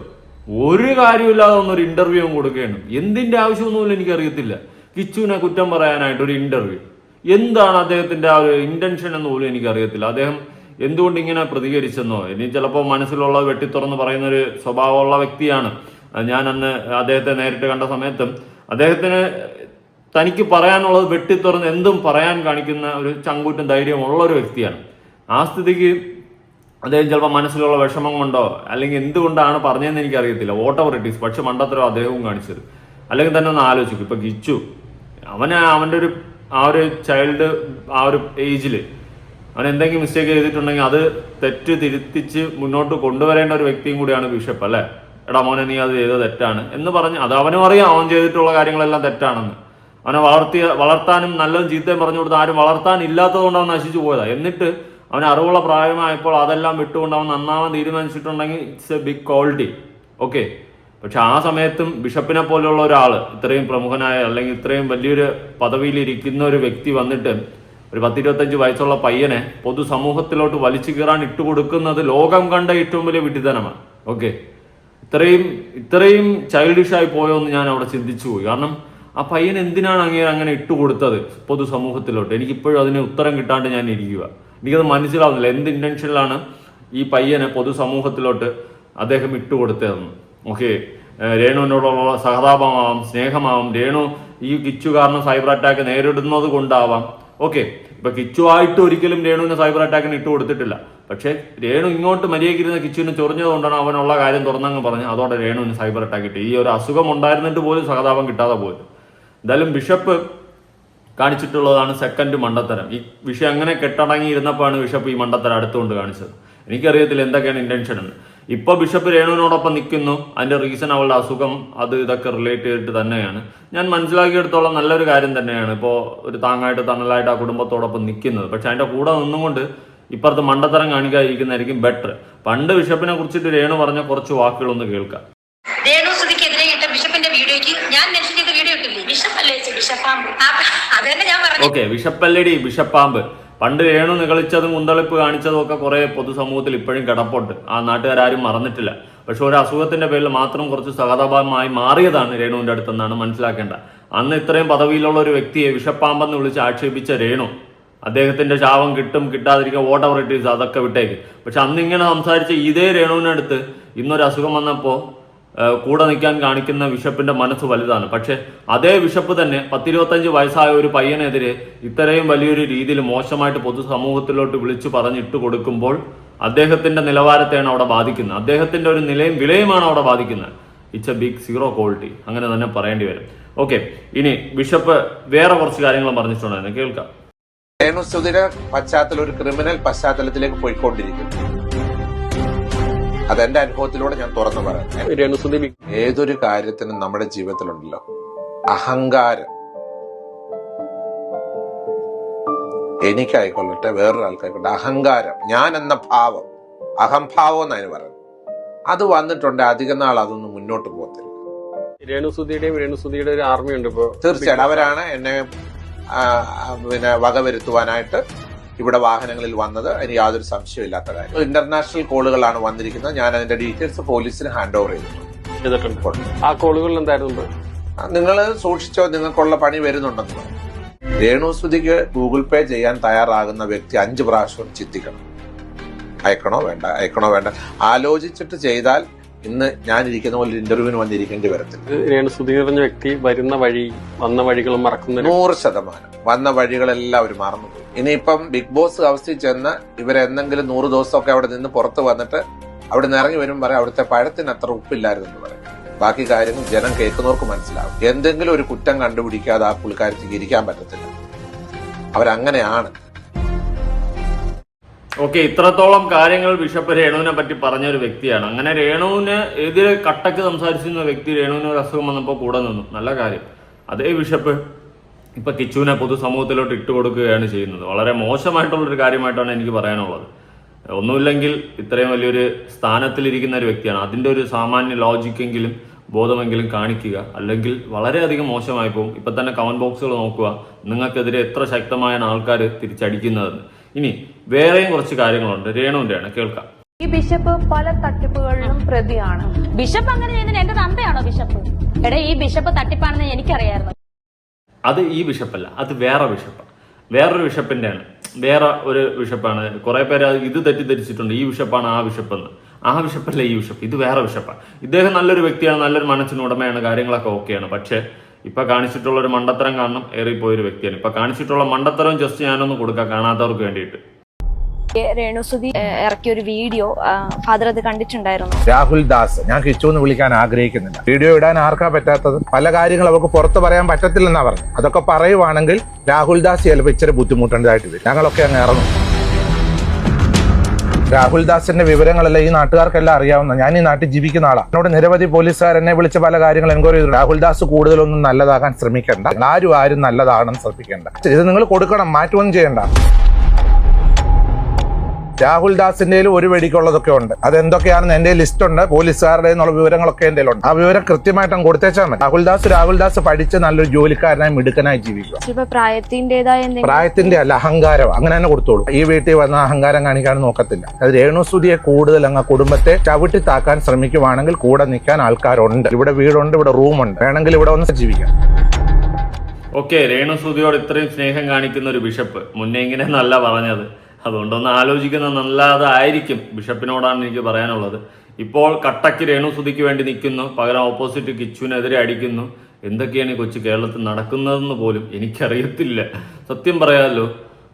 ഒരു കാര്യമില്ലാതെ ഒന്നൊരു ഇന്റർവ്യൂ കൊടുക്കുകയാണ്. എന്തിൻ്റെ ആവശ്യമൊന്നുമില്ല, എനിക്കറിയത്തില്ല. കിച്ചുവിനെ കുറ്റം പറയാനായിട്ട് ഒരു ഇന്റർവ്യൂ. എന്താണ് അദ്ദേഹത്തിന്റെ ആ ഒരു ഇന്റൻഷൻ എന്ന് പോലും എനിക്കറിയത്തില്ല. അദ്ദേഹം എന്തുകൊണ്ട് ഇങ്ങനെ പ്രതികരിച്ചെന്നോ, ഇനി ചിലപ്പോൾ മനസ്സിലുള്ള വെട്ടിത്തുറന്ന് പറയുന്നൊരു സ്വഭാവമുള്ള വ്യക്തിയാണ്. ഞാൻ അന്ന് അദ്ദേഹത്തെ നേരിട്ട് കണ്ട സമയത്തും അദ്ദേഹത്തിന് തനിക്ക് പറയാനുള്ളത് വെട്ടിത്തുറന്ന് എന്തും പറയാൻ കാണിക്കുന്ന ഒരു ചങ്കൂറ്റും ധൈര്യമുള്ള ഒരു വ്യക്തിയാണ്. ആ സ്ഥിതിക്ക് അദ്ദേഹം ചിലപ്പോൾ മനസ്സിലുള്ള വിഷമം കൊണ്ടോ അല്ലെങ്കിൽ എന്തുകൊണ്ടാണ് പറഞ്ഞതെന്ന് എനിക്കറിയത്തില്ല. Vote ever it is. പക്ഷെ മണ്ടത്തരം അദ്ദേഹവും കാണിച്ചത്. അല്ലെങ്കിൽ തന്നെ ഒന്ന് ആലോചിക്കും. ഇപ്പൊ കിച്ചു അവൻ്റെ ഒരു ആ ഒരു ചൈൽഡ് ആ ഒരു ഏജിൽ അവൻ എന്തെങ്കിലും മിസ്റ്റേക്ക് ചെയ്തിട്ടുണ്ടെങ്കിൽ അത് തെറ്റ് തിരുത്തിച്ച് മുന്നോട്ട് കൊണ്ടുവരേണ്ട ഒരു വ്യക്തിയും കൂടിയാണ് ബിഷപ്പ് അല്ലേ. എടാ മോനെ നീ അത് ചെയ്തത് തെറ്റാണ് എന്ന് പറഞ്ഞ്, അത് അവനും അറിയാം അവൻ ചെയ്തിട്ടുള്ള കാര്യങ്ങളെല്ലാം തെറ്റാണെന്ന്. അവനെ വളർത്താനും നല്ലതും ചീത്തയും പറഞ്ഞു കൊടുത്ത് ആരും വളർത്താൻ ഇല്ലാത്തതുകൊണ്ട് അവൻ നശിച്ചു പോയതാണ്. എന്നിട്ട് അവന് അറിവുള്ള പ്രായമായപ്പോൾ അതെല്ലാം വിട്ടുകൊണ്ട് അവൻ നന്നാവാൻ തീരുമാനിച്ചിട്ടുണ്ടെങ്കിൽ it's a big quality. Okay. പക്ഷെ ആ സമയത്തും ബിഷപ്പിനെ പോലെയുള്ള ഒരാൾ, ഇത്രയും പ്രമുഖനായ അല്ലെങ്കിൽ ഇത്രയും വലിയൊരു പദവിയിലിരിക്കുന്ന ഒരു വ്യക്തി വന്നിട്ട് ഒരു 10-25 വയസ്സുള്ള പയ്യനെ പൊതുസമൂഹത്തിലോട്ട് വലിച്ചു കീറാൻ ഇട്ടുകൊടുക്കുന്നത് ലോകം കണ്ട ഏറ്റവും വലിയ വിഡ്ഢിത്തനമാണ്. ഓക്കെ. ഇത്രയും ചൈൽഡിഷായി പോയോ എന്ന് ഞാൻ അവിടെ ചിന്തിച്ചു പോയി. കാരണം ആ പയ്യൻ എന്തിനാണ് അങ്ങനെ ഇട്ടുകൊടുത്തത് പൊതുസമൂഹത്തിലോട്ട്? എനിക്കിപ്പോഴും അതിന് ഉത്തരം കിട്ടാണ്ട് ഞാൻ ഇരിക്കുക. എനിക്കത് മനസ്സിലാവുന്നില്ല എന്ത് ഇന്റൻഷനിലാണ് ഈ പയ്യനെ പൊതുസമൂഹത്തിലോട്ട് അദ്ദേഹം ഇട്ടുകൊടുത്തതെന്ന്. ഓക്കെ. രേണുവിനോടുള്ള സഹതാപമാവാം, സ്നേഹമാവാം, രേണു ഈ കിച്ചു കാരണം സൈബർ അറ്റാക്ക് നേരിടുന്നത് കൊണ്ടാവാം. ഓക്കെ. ഇപ്പൊ കിച്ചു ആയിട്ട് ഒരിക്കലും രേണുവിന് സൈബർ അറ്റാക്കിന് ഇട്ട് കൊടുത്തിട്ടില്ല. പക്ഷെ രേണു ഇങ്ങോട്ട് മര്യാദയ്ക്കിരുന്ന കിച്ചുവിന് ചൊറിഞ്ഞതുകൊണ്ടാണ് അവനുള്ള കാര്യം തുറന്നങ്ങ് പറഞ്ഞ് അതോടെ രേണുവിന് സൈബർ അറ്റാക്ക് ഇട്ട്. ഈ ഒരു അസുഖം ഉണ്ടായിരുന്നിട്ട് പോലും സഹതാപം കിട്ടാതെ പോയത്. എന്തായാലും ബിഷപ്പ് കാണിച്ചിട്ടുള്ളതാണ് സെക്കൻഡ് മണ്ടത്തരം. ഈ വിഷയം അങ്ങനെ കെട്ടടങ്ങി ഇരുന്നപ്പോഴാണ് ബിഷപ്പ് ഈ മണ്ടത്തരം അടുത്തുകൊണ്ട് കാണിച്ചത്. എനിക്കറിയത്തില്ല എന്തൊക്കെയാണ് ഇന്റൻഷൻ എന്ന്. ഇപ്പോൾ ബിഷപ്പ് രേണുവിനോടൊപ്പം നിൽക്കുന്നു. അതിന്റെ റീസൺ അവളുടെ അസുഖം അത് ഇതൊക്കെ റിലേറ്റ് ചെയ്തിട്ട് തന്നെയാണ്. ഞാൻ മനസ്സിലാക്കിയെടുത്തോളം നല്ലൊരു കാര്യം തന്നെയാണ് ഇപ്പോൾ ഒരു താങ്ങായിട്ട് തണലായിട്ട് ആ കുടുംബത്തോടൊപ്പം നിൽക്കുന്നത്. പക്ഷെ അതിന്റെ കൂടെ നിന്നുകൊണ്ട് ഇപ്പുറത്ത് മണ്ടത്തരം കാണിക്കാതിരിക്കുന്നതായിരിക്കും ബെറ്റർ. പണ്ട് ബിഷപ്പിനെ കുറിച്ചിട്ട് രേണു പറഞ്ഞ കുറച്ച് വാക്കുകളൊന്ന് കേൾക്കാം. രേണുസുതിക്കെതിരെ ഇട്ട ബിഷപ്പിന്റെ വീഡിയോയ്ക്ക് ഞാൻ മെൻഷൻ ചെയ്ത വീഡിയോ ഇട്ടില്ലേ, ബിഷപ്പല്ലേ ബിഷപ്പാമ്പ്, അതന്നെ ഞാൻ പറഞ്ഞു. ഓക്കെ, ബിഷപ്പല്ലേടി ബിഷപ്പാമ്പ്. പണ്ട് രേണു നികളിച്ചതും കുന്തളിപ്പ് കാണിച്ചതും ഒക്കെ കുറെ പൊതുസമൂഹത്തിൽ ഇപ്പോഴും കിടപ്പുണ്ട്. ആ നാട്ടുകാരും മറന്നിട്ടില്ല. പക്ഷെ ഒരു അസുഖത്തിന്റെ പേരിൽ മാത്രം കുറച്ച് സഹതാപമായി മാറിയതാണ് രേണുവിന്റെ അടുത്തെന്നാണ് മനസ്സിലാക്കേണ്ടത്. അന്ന് ഇത്രയും പദവിയിലുള്ള ഒരു വ്യക്തിയെ വിഷപ്പാമ്പെന്ന് വിളിച്ച് ആക്ഷേപിച്ച രേണു അദ്ദേഹത്തിന്റെ ശാപം കിട്ടും കിട്ടാതിരിക്കുക വോട്ട് എവർ ഇറ്റ് ഈസ് അതൊക്കെ വിട്ടേക്ക്. പക്ഷെ അന്ന് ഇങ്ങനെ സംസാരിച്ച ഇതേ രേണുവിനടുത്ത് ഇന്നൊരു അസുഖം വന്നപ്പോൾ കൂടെ നിൽക്കാൻ കാണിക്കുന്ന ബിഷപ്പിന്റെ മനസ്സ് വലുതാണ്. പക്ഷെ അതേ ബിഷപ്പ് തന്നെ 10-25 വയസ്സായ ഒരു പയ്യനെതിരെ ഇത്രയും വലിയൊരു രീതിയിൽ മോശമായിട്ട് പൊതുസമൂഹത്തിലോട്ട് വിളിച്ചു പറഞ്ഞിട്ട് കൊടുക്കുമ്പോൾ അദ്ദേഹത്തിന്റെ നിലവാരത്തെയാണ് അവിടെ ബാധിക്കുന്നത്. അദ്ദേഹത്തിന്റെ ഒരു നിലയും വിലയുമാണ് അവിടെ ബാധിക്കുന്നത്. It's a big zero quality, അങ്ങനെ തന്നെ പറയേണ്ടി വരും. ഓക്കെ, ഇനി ബിഷപ്പ് വേറെ കുറച്ച് കാര്യങ്ങൾ പറഞ്ഞിട്ടുണ്ടായിരുന്നു, കേൾക്കാം. രേണുസുധിയുടെ പശ്ചാത്തലം ഒരു ക്രിമിനൽ പശ്ചാത്തലത്തിലേക്ക് പോയിക്കൊണ്ടിരിക്കുന്നു. അതെന്റെ അനുഭവത്തിലൂടെ ഞാൻ തുറന്നു പറയാം. രേണുസുധി ഏതൊരു കാര്യത്തിനും നമ്മുടെ ജീവിതത്തിലുണ്ടല്ലോ അഹങ്കാരം. എനിക്കായിക്കൊള്ളട്ടെ വേറൊരാൾക്കായിക്കോട്ടെ, അഹങ്കാരം, ഞാൻ എന്ന ഭാവം, അഹംഭാവം എന്നതിന് പറയുന്നത്, അത് വന്നിട്ടുണ്ട് അധികം നാൾ അതൊന്നും മുന്നോട്ട് പോകത്തില്ല. രേണുസുധിയുടെ ഒരു ആർമിയുണ്ട് ഇപ്പോ. തീർച്ചയായിട്ടും അവരാണ് എന്നെ വകവരുത്തുവാനായിട്ട് ഇവിടെ വാഹനങ്ങളിൽ വന്നത്. അതിന് യാതൊരു സംശയമില്ലാത്ത കാര്യം. ഇന്റർനാഷണൽ കോളുകളാണ് വന്നിരിക്കുന്നത്. ഞാൻ അതിന്റെ ഡീറ്റെയിൽസ് പോലീസിന് ഹാൻഡ് ഓവർ ചെയ്തിട്ടുണ്ട്. ആ കോളുകളിൽ എന്തായിരുന്നു? നിങ്ങൾ സൂക്ഷിച്ചോ, നിങ്ങൾക്കുള്ള പണി വരുന്നുണ്ടെന്ന് പറഞ്ഞു. രേണുസുധിക്ക് ഗൂഗിൾ പേ ചെയ്യാൻ തയ്യാറാകുന്ന വ്യക്തി 5 പ്രാവശ്യം ചിന്തിക്കണം. അയക്കണോ വേണ്ട ആലോചിച്ചിട്ട് ചെയ്താൽ ഇന്ന് ഞാൻ ഇരിക്കുന്ന പോലെ ഇന്റർവ്യൂവിന് വന്നിരിക്കേണ്ടി വരത്തില്ല. രേണുസുധി പറഞ്ഞ വ്യക്തി വന്ന വഴികളും മറക്കുന്ന 100% വന്ന വഴികളെല്ലാം അവർ മറന്നു. ഇനിയിപ്പം ബിഗ് ബോസ് ഹൗസിൽ ചെന്ന് ഇവരെന്തെങ്കിലും 100 ദിവസമൊക്കെ അവിടെ നിന്ന് പുറത്ത് വന്നിട്ട് അവിടെ നിന്ന് ഇറങ്ങി വരും പറയാം അവിടുത്തെ പഴത്തിന് അത്ര ഉപ്പില്ലായിരുന്നു പറയും. ബാക്കി കാര്യങ്ങൾ ജനം കേൾക്കുന്നവർക്ക് മനസ്സിലാവും. എന്തെങ്കിലും ഒരു കുറ്റം കണ്ടുപിടിക്കാതെ ആ പുള്ളിക്കാരത്തേക്ക് ഇരിക്കാൻ പറ്റത്തില്ല. അവരങ്ങനെയാണ്. ഓക്കെ, ഇത്രത്തോളം കാര്യങ്ങൾ ബിഷപ്പ് രേണുവിനെ പറ്റി പറഞ്ഞൊരു വ്യക്തിയാണ്. അങ്ങനെ രേണുവിന് എതിരെ കട്ടക്ക് സംസാരിച്ചിരുന്ന വ്യക്തി രേണുവിന് ഒരു അസുഖം വന്നപ്പോൾ കൂടെ നിന്നു. നല്ല കാര്യം. അതേ ബിഷപ്പ് ഇപ്പൊ കിച്ചുവിനെ പൊതുസമൂഹത്തിലോട്ട് ഇട്ട് കൊടുക്കുകയാണ് ചെയ്യുന്നത്. വളരെ മോശമായിട്ടുള്ളൊരു കാര്യമായിട്ടാണ് എനിക്ക് പറയാനുള്ളത്. ഒന്നുമില്ലെങ്കിൽ ഇത്രയും വലിയൊരു സ്ഥാനത്തിലിരിക്കുന്ന ഒരു വ്യക്തിയാണ്. അതിന്റെ ഒരു സാമാന്യ ലോജിക്കെങ്കിലും ബോധമെങ്കിലും കാണിക്കുക, അല്ലെങ്കിൽ വളരെയധികം മോശമായി പോകും. ഇപ്പൊ തന്നെ കമന്റ് ബോക്സുകൾ നോക്കുക, നിങ്ങൾക്കെതിരെ എത്ര ശക്തമായാണ് ആൾക്കാർ തിരിച്ചടിക്കുന്നതെന്ന്. ഇനി വേറെയും കുറച്ച് കാര്യങ്ങളുണ്ട്, രേണുവിന്റെയാണ്, കേൾക്കാം. ഈ ബിഷപ്പ് പല തട്ടിപ്പുകളിലും പ്രതിയാണ്. ബിഷപ്പ് അങ്ങനെ ചെയ്യുന്നതിന് എന്റെ തന്തയാണോ ബിഷപ്പ്? എടേ, ഈ ബിഷപ്പ് തട്ടിപ്പാണെന്ന് എനിക്കറിയായിരുന്നു. അത് ഈ ബിഷപ്പല്ല, അത് വേറെ ബിഷപ്പാണ്. വേറൊരു ബിഷപ്പിന്റെയാണ്, വേറെ ഒരു ബിഷപ്പാണ്. കുറെ പേര് ഇത് തെറ്റിദ്ധരിച്ചിട്ടുണ്ട്, ഈ ബിഷപ്പാണ് ആ ബിഷപ്പെന്ന്. ആ ബിഷപ്പല്ല ഈ ബിഷപ്പ്, ഇത് വേറെ ബിഷപ്പാണ്. ഇദ്ദേഹം നല്ലൊരു വ്യക്തിയാണ്, നല്ലൊരു മനസ്സിന് ഉടമയാണ്, കാര്യങ്ങളൊക്കെ ഓക്കെയാണ്. പക്ഷെ ഇപ്പൊ കാണിച്ചിട്ടുള്ള ഒരു മണ്ടത്തരം കാരണം ഏറിപ്പോയൊരു വ്യക്തിയാണ്. ഇപ്പൊ കാണിച്ചിട്ടുള്ള മണ്ടത്തരം ജസ്റ്റ് ഞാനൊന്ന് കൊടുക്കാം കാണാത്തവർക്ക് വേണ്ടിയിട്ട്. രേണുസുധി ഇറക്കിയ ഒരു വീഡിയോ ഫാദർ അത് കണ്ടിട്ടുണ്ടായിരുന്നു. രാഹുൽ ദാസ്, ഞാൻ കിച്ചു എന്ന് വിളിക്കാൻ ആഗ്രഹിക്കുന്നില്ല. വീഡിയോ ഇടാൻ ആർക്കാ പറ്റാത്തത്? പല കാര്യങ്ങൾ അവർക്ക് പുറത്ത് പറയാൻ പറ്റത്തില്ലെന്നാ പറഞ്ഞു. അതൊക്കെ പറയുവാണെങ്കിൽ രാഹുൽ ദാസ് ചിലപ്പോൾ ഇച്ചിരി ബുദ്ധിമുട്ടേണ്ടതായിട്ട് വരും. ഞങ്ങളൊക്കെ അങ്ങ് ഇറങ്ങും. രാഹുൽ ദാസിന്റെ വിവരങ്ങളെല്ലാം ഈ നാട്ടുകാർക്കെല്ലാം അറിയാവുന്ന. ഞാൻ ഈ നാട്ടിൽ ജീവിക്കുന്ന ആളാണ്. എന്നോട് നിരവധി പോലീസുകാർ എന്നെ വിളിച്ച് പല കാര്യങ്ങൾ എൻക്വയറി ചെയ്തു. രാഹുൽ ദാസ് കൂടുതലൊന്നും നല്ലതാകാൻ ശ്രമിക്കേണ്ട, ആരും നല്ലതാകണം ശ്രമിക്കേണ്ട. ഇത് നിങ്ങൾ കൊടുക്കണം, മാറ്റമൊന്നും ചെയ്യണ്ട. രാഹുൽ ദാസിന്റെ ഒരു വെടിക്കുള്ളതൊക്കെ ഉണ്ട്. അതെന്തൊക്കെയാണെന്ന് എന്റെ ലിസ്റ്റ് ഉണ്ട്, പോലീസുകാരുടെ എന്നുള്ള വിവരങ്ങളൊക്കെ എന്റെ ഉണ്ട്. ആ വിവരം കൃത്യമായിട്ടും കൊടുത്തേച്ചാൽ മതി. രാഹുൽ ദാസ് പഠിച്ച് നല്ലൊരു ജോലിക്കാരനായി മിടുക്കനായി ജീവിക്കുക. പ്രായത്തിന്റെ അല്ല, അഹങ്കാരം അങ്ങനെ തന്നെ കൊടുത്തോളൂ. ഈ വീട്ടിൽ വന്ന അഹങ്കാരം കാണിക്കാൻ നോക്കത്തില്ല. അത് രേണുസുധിയെ കൂടുതൽ അങ്ങ് കുടുംബത്തെ ചവിട്ടി താക്കാൻ ശ്രമിക്കുവാണെങ്കിൽ കൂടെ നിൽക്കാൻ ആൾക്കാരുണ്ട്. ഇവിടെ വീടുണ്ട്, ഇവിടെ റൂമുണ്ട്, വേണമെങ്കിൽ ഇവിടെ വന്ന് ജീവിക്കാം. ഓക്കെ, രേണുസുധിയോട് ഇത്രയും സ്നേഹം കാണിക്കുന്ന ഒരു ബിഷപ്പ് മുന്നേ ഇങ്ങനെ നല്ല പറഞ്ഞത്. അതുകൊണ്ടൊന്ന് ആലോചിക്കുന്ന നല്ലതായിരിക്കും. ബിഷപ്പിനോടാണ് എനിക്ക് പറയാനുള്ളത്. ഇപ്പോൾ കട്ടക്ക് രേണുസുധിക്ക് വേണ്ടി നിൽക്കുന്നു, പകരം ഓപ്പോസിറ്റ് കിച്ചുവിനെതിരെ അടിക്കുന്നു. എന്തൊക്കെയാണ് ഈ കൊച്ചു കേരളത്തിൽ നടക്കുന്നതെന്ന് പോലും എനിക്കറിയത്തില്ല. സത്യം പറയാമല്ലോ,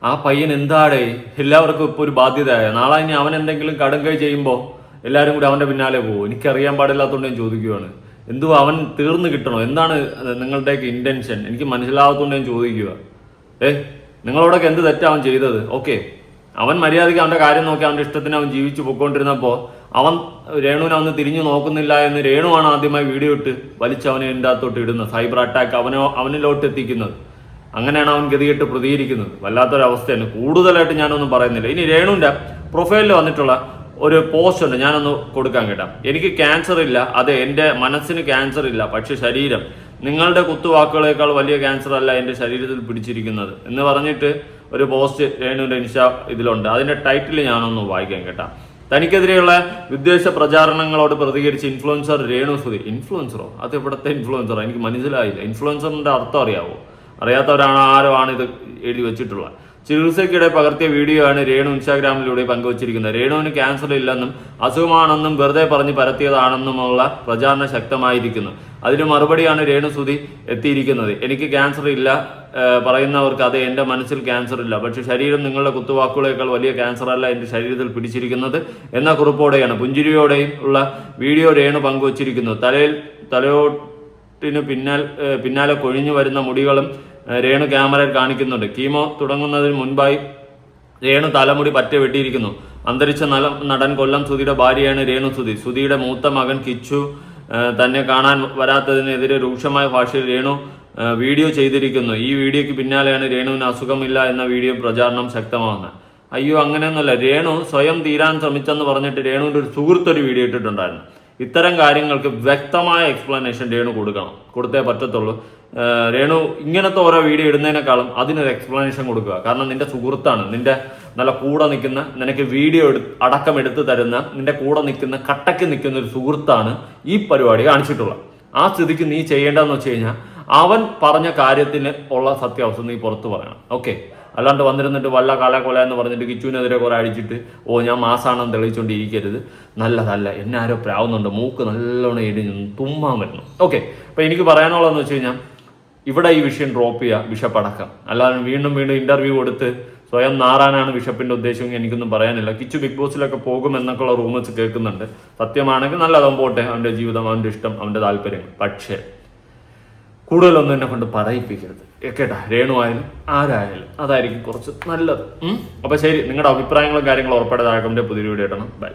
ആ പയ്യൻ എന്താടേ എല്ലാവർക്കും ഇപ്പോൾ ഒരു ബാധ്യതയായ. നാളെ ഇനി അവൻ എന്തെങ്കിലും കടുങ്കൈ ചെയ്യുമ്പോൾ എല്ലാവരും കൂടി അവൻ്റെ പിന്നാലെ പോകും. എനിക്കറിയാൻ പാടില്ലാത്തതുകൊണ്ട് ഞാൻ ചോദിക്കുകയാണ്, എന്തുവാ അവൻ തീർന്നു കിട്ടണോ? എന്താണ് നിങ്ങളുടെയൊക്കെ ഇൻറ്റൻഷൻ? എനിക്ക് മനസ്സിലാവാത്തതുകൊണ്ട് ഞാൻ ചോദിക്കുക. നിങ്ങളോടൊക്കെ എന്ത് തെറ്റാവൻ ചെയ്തത്? ഓക്കെ, അവൻ മര്യാദയ്ക്ക് അവന്റെ കാര്യം നോക്കി അവന്റെ ഇഷ്ടത്തിന് അവൻ ജീവിച്ചു പോയിക്കൊണ്ടിരുന്നപ്പോൾ അവൻ രേണുവിനെ ഒന്ന് തിരിഞ്ഞു നോക്കുന്നില്ല എന്ന് രേണുവാണ് ആദ്യമായി വീഡിയോ ഇട്ട് വലിച്ച് അവനെ എൻ്റെ അകത്തോട്ട് ഇടുന്നത്, സൈബർ അറ്റാക്ക് അവനിലോട്ട് എത്തിക്കുന്നത്. അങ്ങനെയാണ് അവൻ ഗതികെട്ട് പ്രതികരിക്കുന്നത്. വല്ലാത്തൊരവസ്ഥയാണ്. കൂടുതലായിട്ട് ഞാനൊന്നും പറയുന്നില്ല. ഇനി രേണുവിന്റെ പ്രൊഫൈലിൽ വന്നിട്ടുള്ള ഒരു പോസ്റ്റ് ഉണ്ട്, ഞാനൊന്ന് കൊടുക്കാൻ കേട്ടാ. എനിക്ക് ക്യാൻസർ ഇല്ല, അതെ എൻ്റെ മനസ്സിന് ക്യാൻസർ ഇല്ല, പക്ഷെ ശരീരം നിങ്ങളുടെ കുത്തുവാക്കുകളേക്കാൾ വലിയ ക്യാൻസർ അല്ല എൻ്റെ ശരീരത്തിൽ പിടിച്ചിരിക്കുന്നത് എന്ന് പറഞ്ഞിട്ട് ഒരു പോസ്റ്റ് രേണുവിന്റെ ഇൻസ്റ്റാ ഇതിലുണ്ട്. അതിന്റെ ടൈറ്റിൽ ഞാനൊന്ന് വായിക്കാൻ കേട്ടാ. തനിക്കെതിരെയുള്ള വിദ്വേഷ പ്രചാരണങ്ങളോട് പ്രതികരിച്ച് ഇൻഫ്ലുവൻസർ രേണുസുതി. ഇൻഫ്ലുവൻസറോ? അത് ഇവിടുത്തെ ഇൻഫ്ലുവൻസറോ? എനിക്ക് മനസ്സിലായില്ല. ഇൻഫ്ലുവൻസറിന്റെ അർത്ഥം അറിയാവോ? അറിയാത്തവരാണ് ആരോ ആണ് ഇത് എഴുതി വെച്ചിട്ടുള്ളത്. ചികിത്സയ്ക്കിടെ പകർത്തിയ വീഡിയോ ആണ് രേണു ഇൻസ്റ്റാഗ്രാമിലൂടെ പങ്കുവച്ചിരിക്കുന്നത്. രേണുവിന് ക്യാൻസർ ഇല്ലെന്നും അസുഖമാണെന്നും വെറുതെ പറഞ്ഞ് പരത്തിയതാണെന്നുമുള്ള പ്രചാരണം ശക്തമായിരിക്കുന്നു. അതിന് മറുപടിയാണ് രേണുസുതി എത്തിയിരിക്കുന്നത്. എനിക്ക് ക്യാൻസർ ഇല്ല പറയുന്നവർക്ക് അത് എൻ്റെ മനസ്സിൽ ക്യാൻസർ ഇല്ല, പക്ഷെ ശരീരം നിങ്ങളുടെ കുത്തുവാക്കുകളേക്കാൾ വലിയ ക്യാൻസർ അല്ല എൻ്റെ ശരീരത്തിൽ പിടിച്ചിരിക്കുന്നത് എന്ന കുറിപ്പോടെയാണ് പുഞ്ചിരിയോടെയും ഉള്ള വീഡിയോ രേണു പങ്കുവച്ചിരിക്കുന്നത്. തലയോട്ടിന് പിന്നാലെ കൊഴിഞ്ഞു വരുന്ന മുടികളും രേണു ക്യാമറയിൽ കാണിക്കുന്നുണ്ട്. കീമോ തുടങ്ങുന്നതിന് മുൻപായി രേണു തലമുടി പറ്റ വെട്ടിയിരിക്കുന്നു. അന്തരിച്ച നടൻ കൊല്ലം സുധിയുടെ ഭാര്യയാണ് രേണുസുതി. സുധിയുടെ മൂത്ത മകൻ കിച്ചു തന്നെ കാണാൻ വരാത്തതിനെതിരെ രൂക്ഷമായ ഭാഷയിൽ രേണു വീഡിയോ ചെയ്തിരിക്കുന്നു. ഈ വീഡിയോയ്ക്ക് പിന്നാലെയാണ് രേണുവിന് അസുഖമില്ല എന്ന വീഡിയോ പ്രചാരണം ശക്തമാകുന്നത്. അയ്യോ, അങ്ങനെയൊന്നുമല്ല. രേണു സ്വയം തീരാൻ ശ്രമിച്ചെന്ന് പറഞ്ഞിട്ട് രേണുവിൻ്റെ ഒരു സുഹൃത്തൊരു വീഡിയോ ഇട്ടിട്ടുണ്ടായിരുന്നു. ഇത്തരം കാര്യങ്ങൾക്ക് വ്യക്തമായ എക്സ്പ്ലനേഷൻ രേണു കൊടുത്തേ പറ്റത്തുള്ളൂ. രേണു ഇങ്ങനത്തെ ഓരോ വീഡിയോ ഇടുന്നതിനേക്കാളും അതിനൊരു എക്സ്പ്ലനേഷൻ കൊടുക്കുക. കാരണം നിന്റെ സുഹൃത്താണ്, നിന്റെ നല്ല കൂടെ നിൽക്കുന്ന, നിനക്ക് വീഡിയോ അടക്കം എടുത്തു തരുന്ന, നിന്റെ കൂടെ നിൽക്കുന്ന, കട്ടയ്ക്ക് നിൽക്കുന്ന ഒരു സുഹൃത്താണ് ഈ പരിപാടി കാണിച്ചിട്ടുള്ളത്. ആ സ്ഥിതിക്ക് നീ ചെയ്യേണ്ടതെന്ന് വെച്ച് കഴിഞ്ഞാൽ അവൻ പറഞ്ഞ കാര്യത്തിന് ഉള്ള സത്യാവസ്ഥ നീ പുറത്തു പറയണം. ഓക്കെ, അല്ലാണ്ട് വന്നിരുന്നിട്ട് വല്ല കൊല എന്ന് പറഞ്ഞിട്ട് കിച്ചുവിനെതിരെ കുറെ അടിച്ചിട്ട് ഞാൻ മാസാണെന്ന് തെളിയിച്ചുകൊണ്ടിരിക്കരുത്. നല്ലതല്ല, എന്നെ ആരോ പ്രാവുന്നുണ്ട്, മൂക്ക് നല്ലോണം ഇടിഞ്ഞു, തുമ്മാൻ വരുന്നു. ഓക്കെ, അപ്പൊ എനിക്ക് പറയാനുള്ളതെന്ന് വെച്ച് കഴിഞ്ഞാൽ ഇവിടെ ഈ വിഷയം ഡ്രോപ്പ് ചെയ്യുക, ബിഷപ്പ് അടക്കം. അല്ലാതെ വീണ്ടും ഇന്റർവ്യൂ കൊടുത്ത് സ്വയം നാറാനാണ് ബിഷപ്പിന്റെ ഉദ്ദേശം എനിക്കൊന്നും പറയാനില്ല. കിച്ചു ബിഗ് ബോസിലൊക്കെ പോകുമെന്നൊക്കെയുള്ള റൂമേഴ്സ് കേൾക്കുന്നുണ്ട്. സത്യമാണെങ്കിൽ നല്ലതും പോട്ടെ, അവന്റെ ജീവിതം, അവന്റെ ഇഷ്ടം, അവന്റെ താല്പര്യങ്ങൾ. പക്ഷേ കൂടുതലൊന്നും എന്നെ കൊണ്ട് പറയിപ്പിക്കരുത് കേട്ടാ. രേണു ആയാലും ആരായാലും അതായിരിക്കും കുറച്ച് നല്ലത്. അപ്പൊ ശരി, നിങ്ങളുടെ അഭിപ്രായങ്ങളും കാര്യങ്ങളും ഉറപ്പായിട്ട് താഴെ പുതിയ വീഡിയോ ഇടണം. ബൈ.